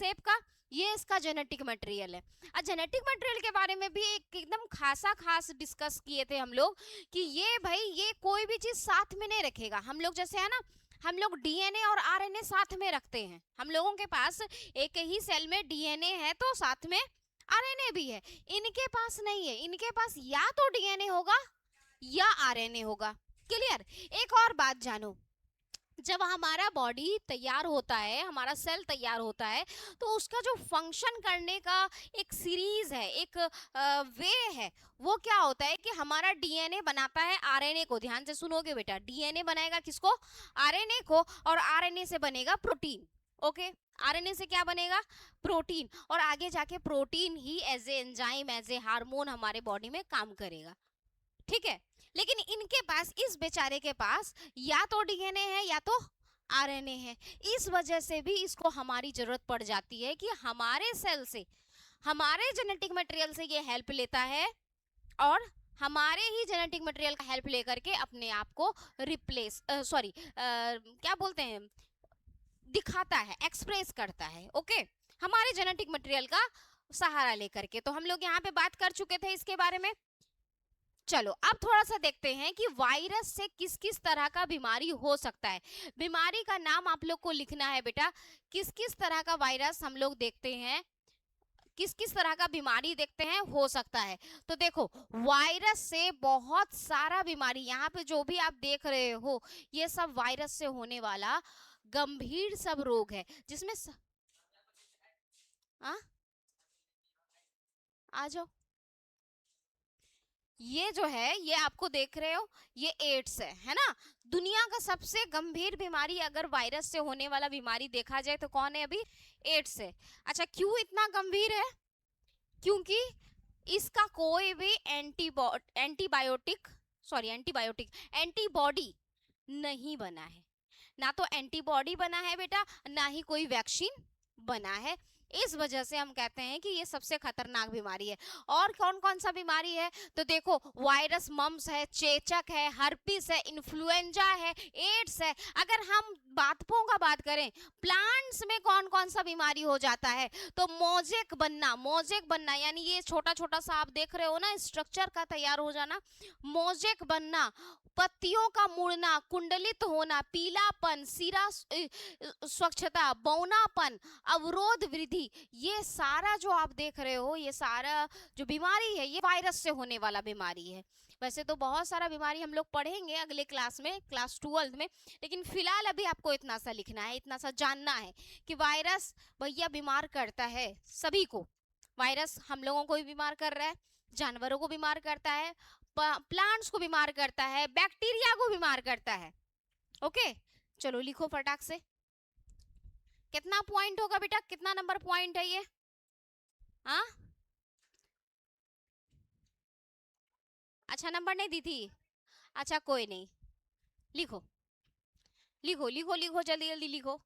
Shape का, ये इसका जेनेटिक मटेरियल है। और जेनेटिक मटेरियल के बारे में भी एक एकदम खास डिस्कस किए थे हम लोग कि ये भाई ये कोई भी चीज साथ में नहीं रखेगा। हम लोग जैसे है ना, हम लोग डीएनए और आरएनए साथ में रखते हैं। हम लोगों के पास एक ही सेल में डीएनए है तो साथ में आरएनए भी है। इनके पास नहीं है, इनके पास या तो डीएनए होगा या आरएनए होगा। क्लियर? एक और बात जानो, जब हमारा बॉडी तैयार होता है, हमारा सेल तैयार होता है, तो उसका जो फंक्शन करने का एक सीरीज है, एक वे है, वो क्या होता है कि हमारा डीएनए बनाता है आरएनए को। ध्यान से सुनोगे बेटा, डीएनए बनाएगा किसको? आरएनए को, और आरएनए से बनेगा प्रोटीन। ओके, आरएनए से क्या बनेगा? प्रोटीन। और आगे जाके प्रोटीन ही as a enzyme, as a hormone हमारे बॉडी में काम करेगा। ठीक है, लेकिन इनके पास, इस बेचारे के पास या तो डीएनए है या तो आरएनए है। इस वजह से भी इसको हमारी जरूरत पड़ जाती है कि हमारे सेल से, हमारे जेनेटिक मटेरियल से ये हेल्प लेता है और हमारे ही जेनेटिक मटेरियल का हेल्प लेकर के अपने आप को रिप्लेस सॉरी क्या बोलते हैं, दिखाता है, एक्सप्रेस करता है। ओके, हमारे जेनेटिक मटेरियल का सहारा लेकर के। तो हम लोग यहाँ पे बात कर चुके थे इसके बारे में। चलो अब थोड़ा सा देखते हैं कि वायरस से किस किस तरह का बीमारी हो सकता है। बीमारी का नाम आप लोग को लिखना है बेटा, किस किस तरह का वायरस हम लोग देखते हैं, किस किस तरह का बीमारी देखते हैं हो सकता है। तो देखो, वायरस से बहुत सारा बीमारी, यहाँ पे जो भी आप देख रहे हो ये सब वायरस से होने वाला गंभीर सब रोग है, जिसमें आ जाओ, ये जो है, ये आपको देख रहे हो, ये एड्स है ना। दुनिया का सबसे गंभीर बीमारी अगर वायरस से होने वाला बीमारी देखा जाए तो कौन है? अभी एड्स है। अच्छा, क्यों इतना गंभीर है? क्योंकि इसका कोई भी एंटीबॉडी नहीं बना है। ना तो एंटीबॉडी बना है बेटा, ना ही कोई वैक्सीन बना है। इस वजह से हम कहते हैं कि ये सबसे खतरनाक बीमारी है। और कौन कौन सा बीमारी है? तो देखो, वायरस मम्स है, चेचक है, हर्पिस है, इन्फ्लुएंजा है, एड्स है। अगर हम बातों का बात करें, प्लांट्स में कौन कौन सा बीमारी हो जाता है? तो मोजेक बनना यानी ये छोटा छोटा सा आप देख रहे हो ना स्ट्रक्चर का तैयार हो जाना, मोजेक बनना, पत्तियों का मुड़ना, कुंडलित होना, पीलापन, सिरा स्वच्छता, बौनापन, अवरोध वृद्धि, ये सारा जो आप देख रहे हो, ये सारा जो बीमारी है ये वायरस से होने वाला बीमारी है। वैसे तो बहुत सारा बीमारी हम लोग पढ़ेंगे अगले क्लास में, क्लास 12 में, लेकिन फिलहाल अभी आपको इतना सा लिखना है, इतना सा जानना है कि वायरस भैया बीमार करता है सभी को। वायरस हम लोगों को भी बीमार कर रहा है, जानवरों को बीमार करता है, प्लांट्स को बीमार करता है, बैक्टीरिया को बीमार करता है। ओके, चलो लिखो फटाक से। कितना पॉइंट होगा बेटा? कितना नंबर पॉइंट है ये? हाँ, अच्छा नंबर नहीं दी थी। अच्छा कोई नहीं, लिखो लिखो लिखो लिखो, जल्दी जल्दी लिखो।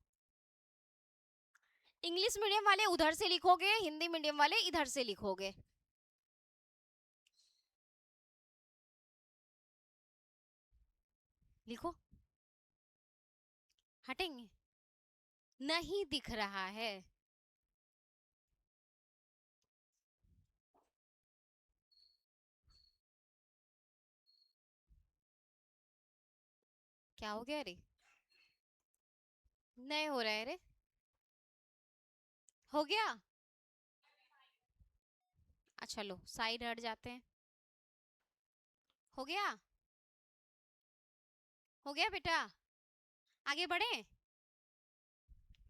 इंग्लिश मीडियम वाले उधर से लिखोगे, हिंदी मीडियम वाले इधर से लिखोगे। लिखो, हटेंगे, नहीं दिख रहा है। क्या हो गया रे? नहीं हो रहा है रे? हो गया? अच्छा लो साइड हट जाते हैं। हो गया? हो गया बेटा? आगे बढ़े?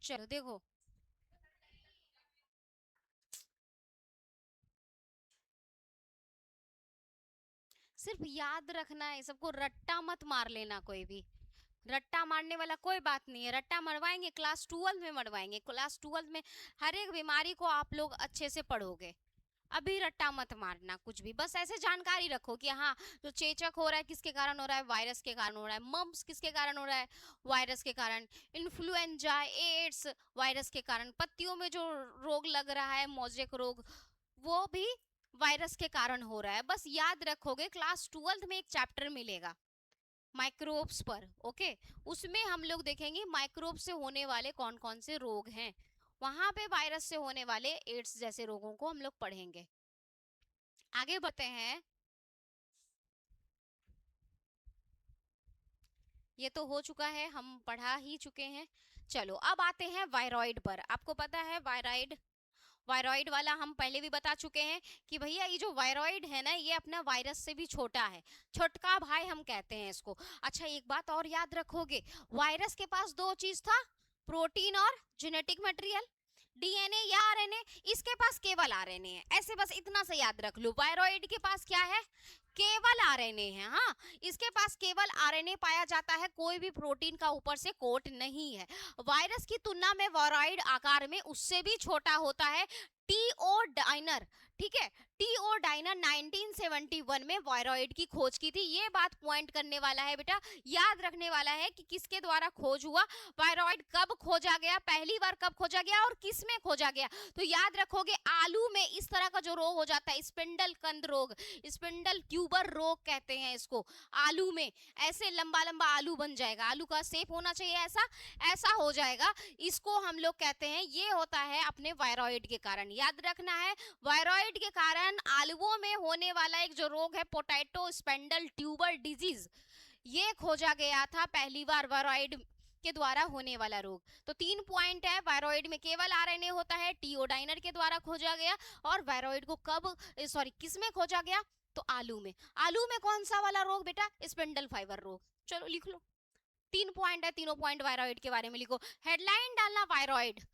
चलो देखो, सिर्फ याद रखना है सबको, रट्टा मत मार लेना कोई भी। रट्टा मारने वाला कोई बात नहीं है, रट्टा मरवाएंगे क्लास 12 में, मरवाएंगे क्लास 12 में। हर एक बीमारी को आप लोग अच्छे से पढ़ोगे। अभी रट्टा मत मारना कुछ भी, बस ऐसे जानकारी रखो कि हाँ, जो चेचक हो रहा है किसके कारण हो रहा है? वायरस के कारण हो रहा है। मम्स किसके कारण हो रहा है? वायरस के कारण। इन्फ्लुएंजा, एड्स, वायरस के कारण। पत्तियों में जो रोग लग रहा है, मोजेक रोग, वो भी वायरस के कारण हो रहा है। बस याद रखोगे, क्लास 12 में एक चैप्टर मिलेगा माइक्रोब्स पर। ओके, उसमें हम लोग देखेंगे माइक्रोब से होने वाले कौन कौन से रोग हैं, वहां पे वायरस से होने वाले एड्स जैसे रोगों को हम लोग पढ़ेंगे। आगे बढ़ते हैं। ये तो हो चुका है, हम पढ़ा ही चुके हैं। चलो अब आते हैं वायरॉइड पर। आपको पता है वायरॉइड, वायरॉइड वाला हम पहले भी बता चुके हैं कि भैया ये जो वायरॉइड है ना, ये अपना वायरस से भी छोटा है, छोटका भाई हम कहते हैं इसको। अच्छा एक बात और याद रखोगे, वायरस के पास दो चीज था, प्रोटीन और जेनेटिक मटेरियल, डीएनए या आरएनए। इसके पास केवल आरएनए है, ऐसे बस इतना सा याद रख लो। वायरॉइड के पास क्या है, केवल आरएनए है। हाँ, इसके पास केवल आरएनए पाया जाता है, कोई भी प्रोटीन का ऊपर से कोट नहीं है। वायरस की तुलना में वायरॉइड आकार में उससे भी छोटा होता है। टीओ डाइनर, ठीक है, टीओ डाइनर 1971 में वायरॉइड की खोज की थी। ये बात पॉइंट करने वाला है बेटा, याद रखने वाला है कि किसके द्वारा खोज हुआ, वायरॉइड कब खोजा गया, पहली बार कब खोजा गया और किस में खोजा गया। तो याद रखोगे, आलू में इस तरह का जो रोग हो जाता है, स्पिंडल कंद रोग, स्पिंडल ट्यूबर रोग कहते हैं इसको। आलू में ऐसे लंबा लंबा आलू बन जाएगा, आलू का शेप होना चाहिए ऐसा, ऐसा हो जाएगा, इसको हम लोग कहते हैं, ये होता है अपने वायरॉइड के कारण। याद रखना है, वायरॉइड के कारण आलुओं में होने वाला एक जो रोग है, पोटैटो स्पिंडल ट्यूबर डिजीज, ये खोजा गया था पहली बार वायरॉइड के द्वारा होने वाला रोग। तो 3 पॉइंट है, वायरॉइड में केवल आरएनए होता है, टीओडाइनर के द्वारा खोजा गया, और वायरॉइड को कब, सॉरी किस में खोजा गया, तो आलू में। आलू में कौन सा वाला रोग बेटा, स्पिंडल फाइबर रोग। चलो लिख लो, 3 पॉइंट है, तीनों पॉइंट वायरॉइड के बारे में लिखो। हेडलाइन डालना वायरॉइड,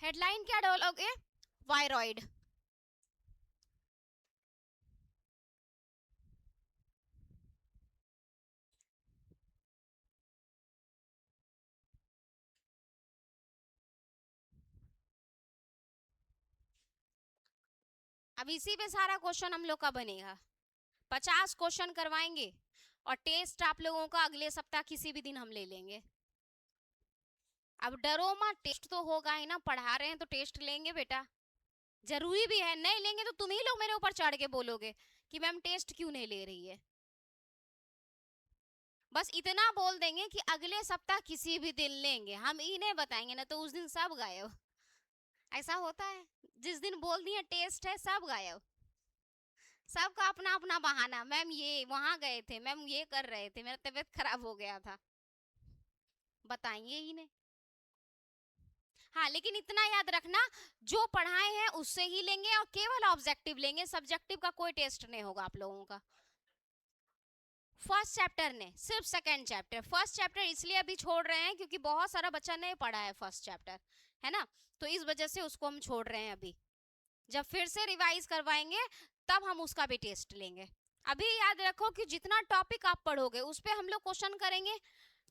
हेडलाइन क्या डालोगे, वायरॉइड। अब इसी पे सारा क्वेश्चन हम लोग का बनेगा, 50 क्वेश्चन करवाएंगे, और टेस्ट आप लोगों का अगले सप्ताह किसी भी दिन हम ले लेंगे। अब डरो मत, टेस्ट तो होगा ही ना, पढ़ा रहे हैं तो टेस्ट लेंगे बेटा, जरूरी भी है। नहीं लेंगे तो तुम ही लोग मेरे ऊपर चढ़ के बोलोगे कि मैम टेस्ट क्यों नहीं ले रही है। बस इतना बोल देंगे कि अगले सप्ताह किसी भी दिन लेंगे, हम इन्हें बताएंगे ना तो उस दिन सब गायब। ऐसा होता है, जिस दिन बोल दिए टेस्ट है सब गायब, सबका अपना अपना बहाना, मैम ये वहां गए थे, मैम ये कर रहे थे, मेरा तबीयत खराब हो गया था, बताइए ही नहीं। हाँ लेकिन इतना याद रखना, जो पढ़ाए हैं उससे ही लेंगे, और केवल ऑब्जेक्टिव लेंगे, सब्जेक्टिव का कोई टेस्ट नहीं होगा आप लोगों का। फर्स्ट चैप्टर ने सिर्फ सेकंड चैप्टर, फर्स्ट चैप्टर इसलिए अभी छोड़ रहे हैं क्योंकि बहुत सारा बच्चा नहीं पढ़ा है फर्स्ट चैप्टर, है ना, तो इस वजह से उसको हम छोड़ रहे हैं अभी। जब फिर से रिवाइज करवाएंगे तब हम उसका भी टेस्ट लेंगे। अभी याद रखो कि जितना टॉपिक आप पढ़ोगे उस पे हम लोग क्वेश्चन करेंगे,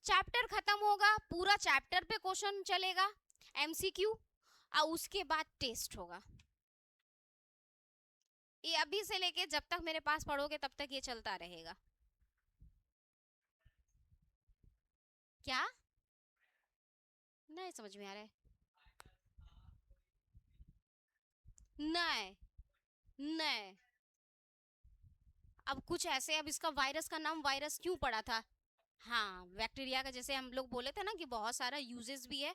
चैप्टर खत्म होगा, पूरा चैप्टर पे क्वेश्चन चलेगा, एमसीक्यू, और उसके बाद टेस्ट होगा। ये अभी से लेके जब तक मेरे पास पढ़ोगे तब तक ये चलता रहेगा। क्या नहीं समझ में आ रहा है, नहीं नहीं, अब कुछ ऐसे, अब इसका वायरस का नाम वायरस क्यों पड़ा था, हाँ बैक्टीरिया का, जैसे हम लोग बोले थे ना कि बहुत सारा यूजेस भी है।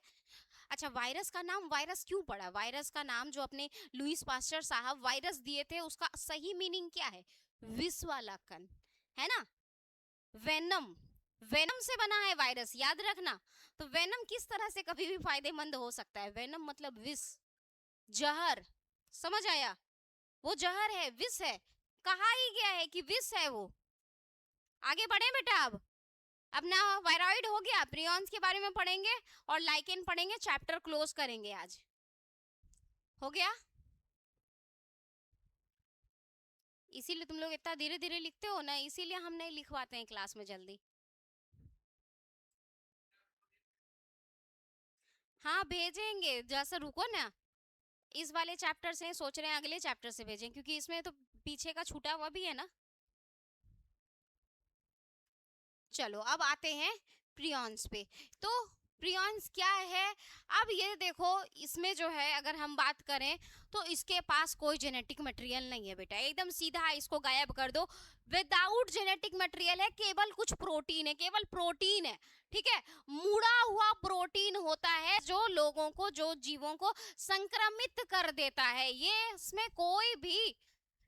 अच्छा वायरस का नाम वायरस क्यों पड़ा, वायरस का नाम जो अपने लुईस पास्चर साहब वायरस दिए थे, उसका सही मीनिंग क्या है, विष वाला कण, है ना, वेनम, वेनम से बना है वायरस, याद रखना। तो वेनम किस तरह से कभी भी फायदेमंद हो सकता है, वेनम मतलब विष, जहर, समझ आया, वो जहर है, विष है, कहा ही गया है कि विष है वो। आगे बढ़े बेटा, अब ना वायरॉइड हो गया, प्रियॉन्स के बारे में पढ़ेंगे, और लाइकेन पढ़ेंगे, चैप्टर क्लोज करेंगे आज, हो गया। इसीलिए तुम लोग इतना धीरे धीरे लिखते हो ना, इसीलिए हम नहीं लिखवाते हैं क्लास में जल्दी। हाँ भेजेंगे, जैसा रुको ना, इस वाले चैप्टर से सोच रहे हैं अगले चैप्टर से भेजें, क्योंकि इसमें तो पीछे का छूटा हुआ भी है ना। चलो अब आते हैं प्रियॉन्स पे। तो प्रियॉन्स क्या है? अब ये देखो, इसमें जो है अगर हम बात करें तो इसके पास कोई जेनेटिक मटेरियल नहीं है बेटा, एकदम सीधा इसको गायब कर दो। विदाउट जेनेटिक मटेरियल है, केवल कुछ प्रोटीन है, केवल प्रोटीन है, ठीक है। मुड़ा हुआ प्रोटीन होता है जो लोगों को, जो जीवों को संक्रमित कर देता है। ये इसमें कोई भी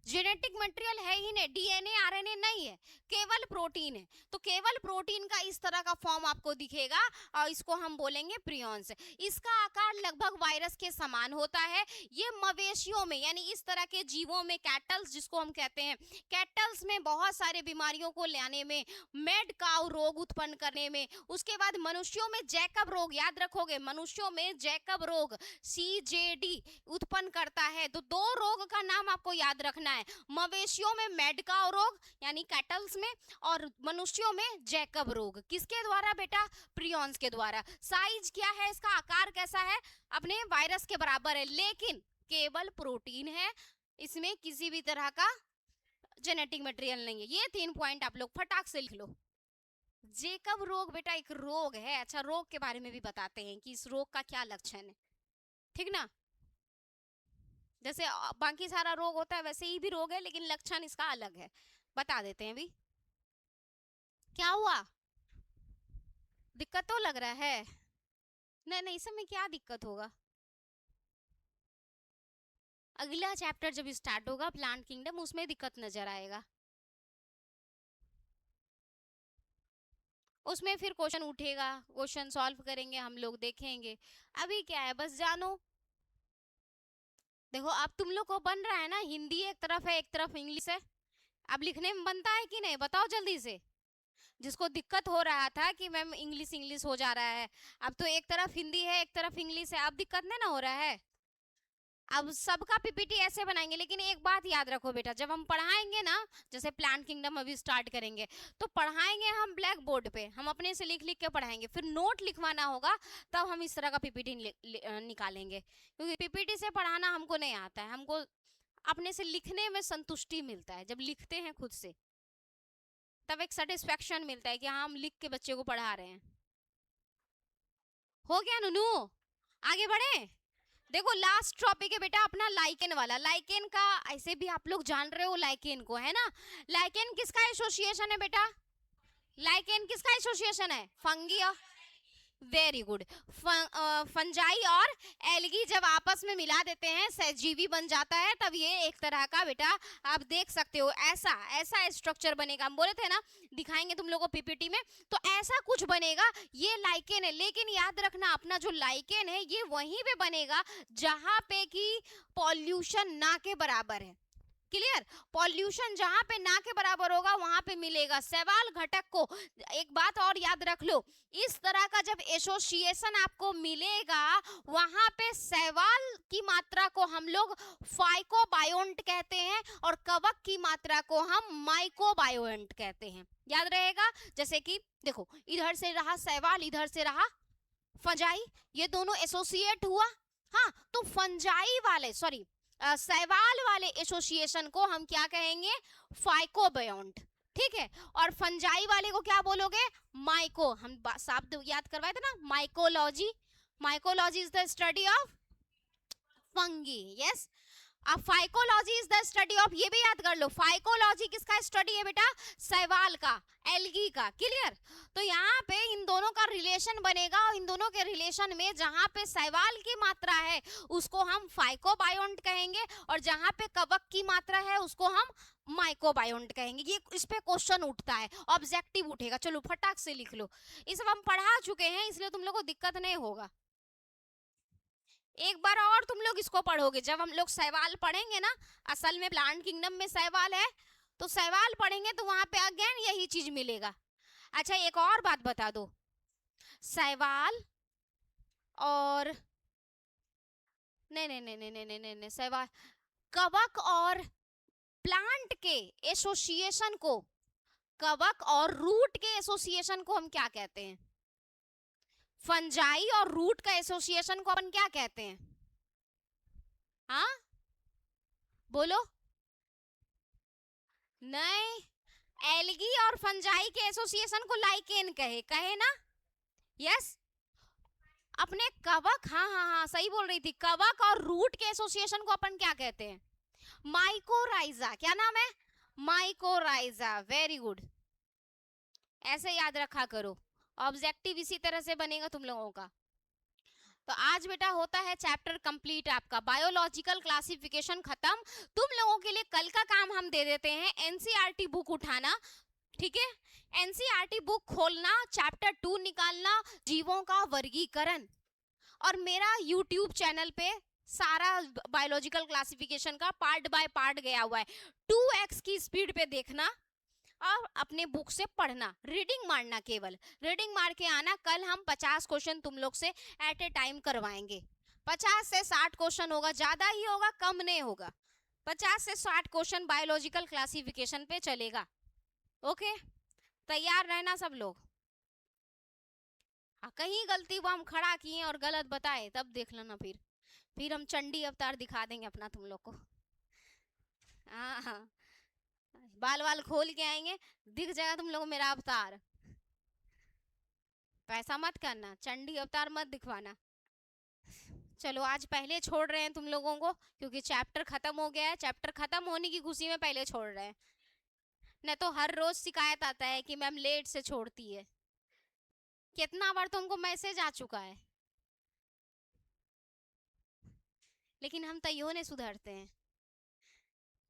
जेनेटिक मटेरियल है ही नहीं, डीएनए आरएनए नहीं है, केवल प्रोटीन है। तो केवल प्रोटीन का इस तरह का फॉर्म आपको दिखेगा और इसको हम बोलेंगे प्रियॉन्स। इसका आकार लगभग वायरस के समान होता है। ये मवेशियों में, यानी इस तरह के जीवों में, कैटल्स जिसको हम कहते हैं, कैटल्स में बहुत सारे बीमारियों को लाने में, मेड काउ रोग उत्पन्न करने में, उसके बाद मनुष्यों में जैकब रोग, याद रखोगे, मनुष्यों में जैकब रोग सीजेडी उत्पन्न करता है। तो दो रोग का नाम आपको याद रखना है, मवेशियों में मेडकाउ रोग यानी कैटल्स में, और मनुष्यों में जैकब रोग। किसके द्वारा बेटा? प्रियॉन्स के द्वारा। साइज क्या है इसका, आकार कैसा है? अपने वायरस के बराबर है, लेकिन केवल प्रोटीन है, इसमें किसी भी तरह का जेनेटिक मटेरियल नहीं है। ये 3 पॉइंट आप लोग फटाक से लिख लो। जैकब रोग बेटा एक रोग है। अच्छा, रोग के बारे में भी बताते हैं कि इस रोग का क्या लक्षण है, ठीक ना। जैसे बाकी सारा रोग होता है वैसे ही भी रोग है, लेकिन लक्षण इसका अलग है, बता देते हैं। अभी क्या हुआ, दिक्कत तो लग रहा है? नहीं नहीं, इसमें क्या दिक्कत होगा? अगला चैप्टर जब स्टार्ट होगा प्लांट किंगडम, उसमें दिक्कत नजर आएगा। उसमें फिर क्वेश्चन उठेगा, क्वेश्चन सॉल्व करेंगे हम लोग, देखेंगे। अभी क्या है, बस जानो। देखो अब तुम लोग को बन रहा है ना, हिंदी एक तरफ है, एक तरफ इंग्लिश है। अब लिखने में बनता है कि नहीं, बताओ जल्दी से। जिसको दिक्कत हो रहा था कि मैम इंग्लिश इंग्लिश हो जा रहा है, अब तो एक तरफ हिंदी है एक तरफ इंग्लिश है, अब दिक्कत नहीं ना हो रहा है। अब सबका पीपीटी ऐसे बनाएंगे, लेकिन एक बात याद रखो बेटा, जब हम पढ़ाएंगे ना, जैसे प्लांट किंगडम अभी स्टार्ट करेंगे, तो पढ़ाएंगे हम ब्लैक बोर्ड पे, हम अपने से लिख लिख के पढ़ाएंगे, फिर नोट लिखवाना होगा, तब हम इस तरह का पीपीटी निकालेंगे। क्योंकि पीपीटी से पढ़ाना हमको नहीं आता है, हमको अपने से लिखने में संतुष्टि मिलता है। जब लिखते हैं खुद से तब एक सेटिस्फेक्शन मिलता है कि हाँ हम लिख के बच्चे को पढ़ा रहे हैं। हो गया नुनू, आगे बढ़े। देखो लास्ट टॉपिक है बेटा अपना लाइकेन वाला। लाइकेन का ऐसे भी आप लोग जान रहे हो लाइकेन को, है ना। लाइकेन किसका एसोसिएशन है बेटा? लाइकेन किसका एसोसिएशन है? फंगी और, वेरी गुड, फंजाई और एल्गी जब आपस में मिला देते हैं सहजीवी बन जाता है, तब ये एक तरह का बेटा आप देख सकते हो, ऐसा ऐसा स्ट्रक्चर बनेगा। हम बोले थे ना दिखाएंगे तुम लोगों को पीपीटी में, तो ऐसा कुछ बनेगा, ये लाइकेन है। लेकिन याद रखना अपना जो लाइकेन है ये वहीं पे बनेगा जहां पे कि पॉल्यूशन ना के बराबर है। क्लियर? पॉल्यूशन जहां पे ना के बराबर होगा वहां पे मिलेगा। सवाल घटक को एक बात और याद रख लो, इस तरह का जब एसोसिएशन आपको मिलेगा वहां पे सवाल की मात्रा को हम लोग फाइकोबायोंट कहते हैं और कवक की मात्रा को हम माइकोबायोंट कहते हैं। याद रहेगा। जैसे कि देखो इधर से रहा सवाल, इधर से रहा फंजाई, ये दोनों एसोसिएट हुआ। हाँ, तो फंजाई वाले सॉरी सवाल वाले एसोसिएशन को हम क्या कहेंगे? फाइकोबायोंट, ठीक है। और फंजाई वाले को क्या बोलोगे? माइको। हम शब्द याद करवाए थे ना, mycology. Mycology is the study of fungi, yes. अब phycology is the study of, ये भी याद कर लो, फाइकोलॉजी किसका स्टडी है बेटा? शैवाल का, एल्गी का। क्लियर? तो यहाँ पे इन दोनों का रिलेशन बनेगा और इन दोनों के रिलेशन में जहाँ पे शैवाल की मात्रा है उसको हम फाइकोबायोंट कहेंगे और जहाँ पे कवक की मात्रा है उसको हम माइकोबायोंट कहेंगे। ये इस पे क्वेश्चन उठता है, ऑब्जेक्टिव उठेगा। चलो फटाक से लिख लो, इस हम पढ़ा चुके हैं इसलिए तुम लोग को दिक्कत नहीं होगा। एक बार और तुम लोग इसको पढ़ोगे, जब हम लोग सवाल पढ़ेंगे ना, असल में प्लांट किंगडम में सवाल है, तो सवाल पढ़ेंगे तो वहां पे अगेन यही चीज मिलेगा। अच्छा एक और बात बता दो, सवाल और नहीं नहीं नहीं नहीं नहीं नहीं नहीं सवाल, कवक और प्लांट के एसोसिएशन को, कवक और रूट के एसोसिएशन को हम क्या कहते हैं? फंजाई और रूट का एसोसिएशन को अपन क्या कहते हैं? हाँ बोलो। नहीं, एल्गी और फंजाई के एसोसिएशन को लाइकेन कहे, कहे ना। यस, अपने कवक, हाँ हाँ हाँ सही बोल रही थी, कवक और रूट के एसोसिएशन को अपन क्या कहते हैं? माइकोराइजा। क्या नाम है? माइकोराइजा। वेरी गुड, ऐसे याद रखा करो। ऑब्जेक्टिव इसी तरह से बनेगा तुम लोगों का। तो आज बेटा होता है चैप्टर कंप्लीट आपका, बायोलॉजिकल क्लासिफिकेशन खत्म। तुम लोगों के लिए कल का काम हम दे देते हैं, एनसीईआरटी बुक उठाना, ठीक है? एनसीईआरटी बुक खोलना, चैप्टर 2 निकालना, जीवों का वर्गीकरण, और मेरा यूट्यूब चैनल पे सारा बायोलॉजिकल क्लासिफिकेशन का पार्ट बाय पार्ट गया हुआ है, 2x की स्पीड पे देखना और अपने बुक से पढ़ना, रीडिंग मारना, केवल रीडिंग मार के आना। कल हम 50 क्वेश्चन तुम लोग से एट ए टाइम करवाएंगे। 50 से 60 क्वेश्चन होगा, ज्यादा ही होगा, कम नहीं होगा। 50 से 60 क्वेश्चन बायोलॉजिकल क्लासिफिकेशन पे चलेगा। ओके, तैयार रहना सब लोग। हाँ, कहीं गलती वो हम खड़ा किए और गलत बताए तब देख लेना, फिर हम चंडी अवतार दिखा देंगे अपना तुम लोग को। हाँ हाँ, बाल वाल खोल के आएंगे, दिख जाएगा तुम लोगों को मेरा अवतार। पैसा मत करना, चंडी अवतार मत दिखवाना। चलो आज पहले छोड़ रहे हैं तुम लोगों को, क्योंकि चैप्टर खत्म हो गया है। चैप्टर खत्म होने की खुशी में पहले छोड़ रहे हैं, नहीं तो हर रोज शिकायत आता है कि मैम लेट से छोड़ती है। कितना बार तुमको मैसेज आ चुका है, लेकिन हम तैयो ने सुधरते हैं।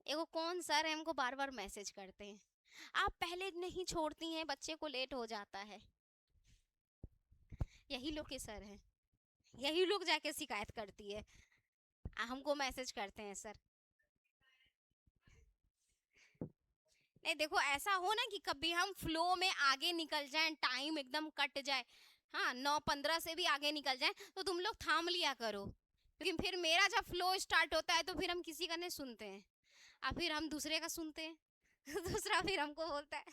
एगो कौन सर है हमको बार बार मैसेज करते हैं, आप पहले नहीं छोड़ती हैं, बच्चे को लेट हो जाता है। यही लोग के सर हैं, यही लोग जाके शिकायत करती है, हमको मैसेज करते हैं सर। नहीं देखो, ऐसा हो ना कि कभी हम फ्लो में आगे निकल जाएं, टाइम एकदम कट जाए, हाँ 9:15 से भी आगे निकल जाए, तो तुम लोग थाम लिया करो। लेकिन फिर मेरा जब फ्लो स्टार्ट होता है तो फिर हम किसी का नहीं सुनते हैं, और फिर हम दूसरे का सुनते हैं दूसरा फिर हमको बोलता है